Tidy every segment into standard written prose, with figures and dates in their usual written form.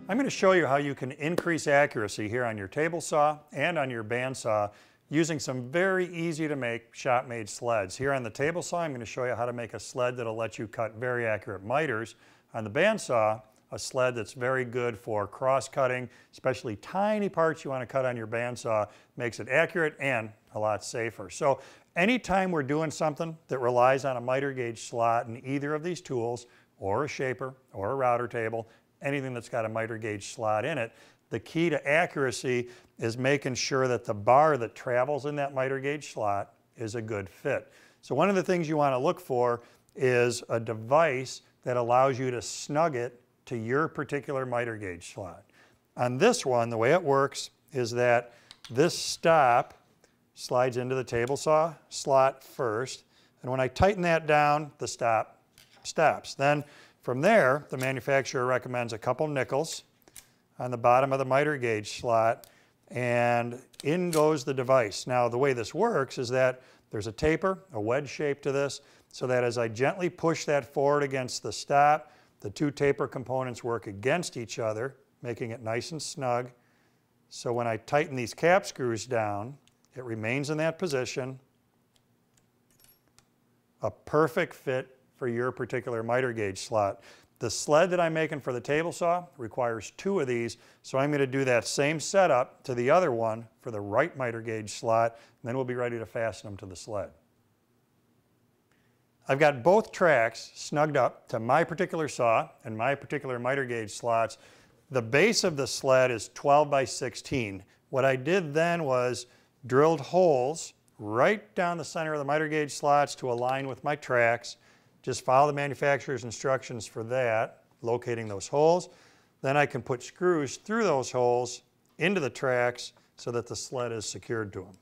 I'm going to show you how you can increase accuracy here on your table saw and on your bandsaw using some very easy to make shop-made sleds. Here on the table saw, I'm going to show you how to make a sled that'll let you cut very accurate miters. On the bandsaw, a sled that's very good for cross-cutting, especially tiny parts you want to cut on your bandsaw, makes it accurate and a lot safer. So anytime we're doing something that relies on a miter gauge slot in either of these tools, or a shaper, or a router table, anything that's got a miter gauge slot in it, the key to accuracy is making sure that the bar that travels in that miter gauge slot is a good fit. So one of the things you want to look for is a device that allows you to snug it to your particular miter gauge slot. On this one, the way it works is that this stop slides into the table saw slot first, and when I tighten that down, the stop stops. Then from there, the manufacturer recommends a couple nickels on the bottom of the miter gauge slot, and in goes the device. Now, the way this works is that there's a taper, a wedge shape to this, so that as I gently push that forward against the stop, the two taper components work against each other, making it nice and snug. So when I tighten these cap screws down, it remains in that position. A perfect fit for your particular miter gauge slot. The sled that I'm making for the table saw requires 2 of these, so I'm going to do that same setup to the other one for the right miter gauge slot, and then we'll be ready to fasten them to the sled. I've got both tracks snugged up to my particular saw and my particular miter gauge slots. The base of the sled is 12 by 16. What I did then was drilled holes right down the center of the miter gauge slots to align with my tracks. Just follow the manufacturer's instructions for that, locating those holes. Then I can put screws through those holes into the tracks so that the sled is secured to them.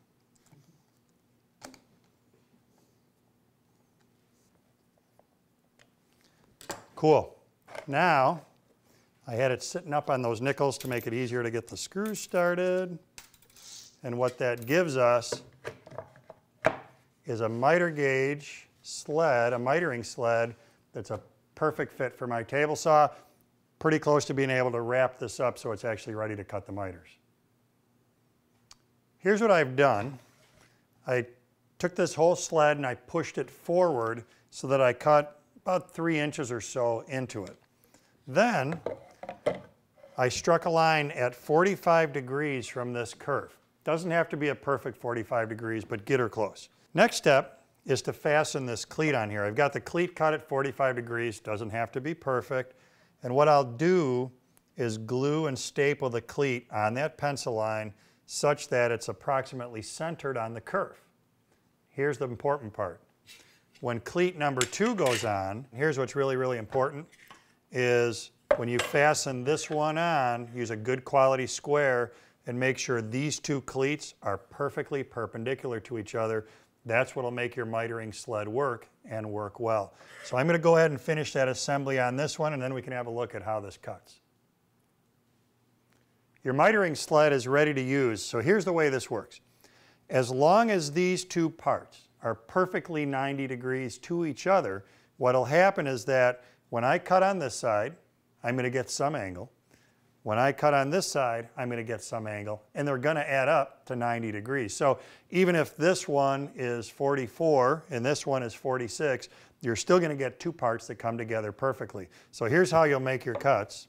Cool. Now, I had it sitting up on those nickels to make it easier to get the screws started. And what that gives us is a miter gauge sled, a mitering sled, that's a perfect fit for my table saw. Pretty close to being able to wrap this up so it's actually ready to cut the miters. Here's what I've done. I took this whole sled and I pushed it forward so that I cut about 3 inches or so into it. Then I struck a line at 45 degrees from this curve. Doesn't have to be a perfect 45 degrees, but get her close. Next step is to fasten this cleat on here. I've got the cleat cut at 45 degrees, doesn't have to be perfect. And what I'll do is glue and staple the cleat on that pencil line such that it's approximately centered on the curve. Here's the important part. When cleat number 2 goes on, here's what's really, really important, is when you fasten this one on, use a good quality square and make sure these 2 cleats are perfectly perpendicular to each other. That's what will make your mitering sled work and work well. So I'm going to go ahead and finish that assembly on this one, and then we can have a look at how this cuts. Your mitering sled is ready to use, so here's the way this works. As long as these 2 parts are perfectly 90 degrees to each other, what will happen is that when I cut on this side, I'm going to get some angle. When I cut on this side, I'm going to get some angle, and they're going to add up to 90 degrees. So even if this one is 44 and this one is 46, you're still going to get 2 parts that come together perfectly. So here's how you'll make your cuts.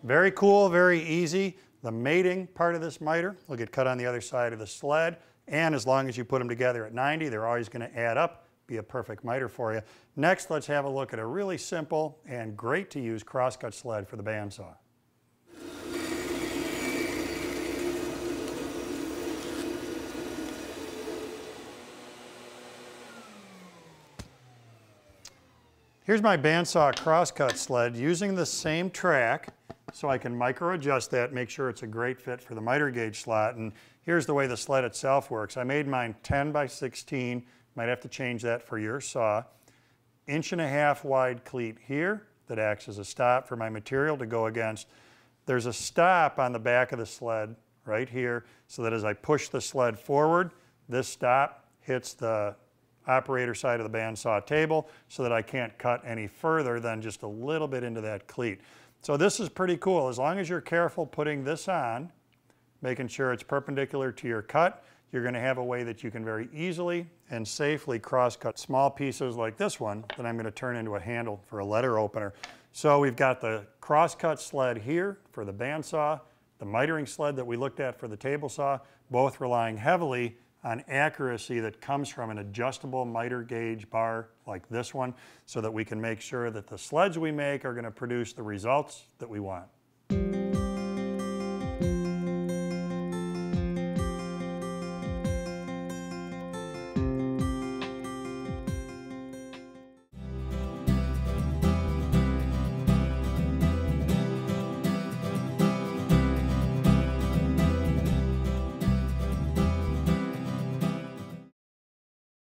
Very cool, very easy. The mating part of this miter will get cut on the other side of the sled, and as long as you put them together at 90, they're always going to add up, be a perfect miter for you. Next, let's have a look at a really simple and great to use crosscut sled for the bandsaw. Here's my bandsaw crosscut sled using the same track, so I can micro adjust that, make sure it's a great fit for the miter gauge slot. And here's the way the sled itself works. I made mine 10 by 16, might have to change that for your saw. 1.5 inch wide cleat here, that acts as a stop for my material to go against. There's a stop on the back of the sled right here, so that as I push the sled forward, this stop hits the operator side of the bandsaw table so that I can't cut any further than just a little bit into that cleat. So this is pretty cool. As long as you're careful putting this on, making sure it's perpendicular to your cut, you're going to have a way that you can very easily and safely cross-cut small pieces like this one that I'm going to turn into a handle for a letter opener. So we've got the cross-cut sled here for the bandsaw, the mitering sled that we looked at for the table saw, both relying heavily on accuracy that comes from an adjustable miter gauge bar like this one, so that we can make sure that the sleds we make are going to produce the results that we want.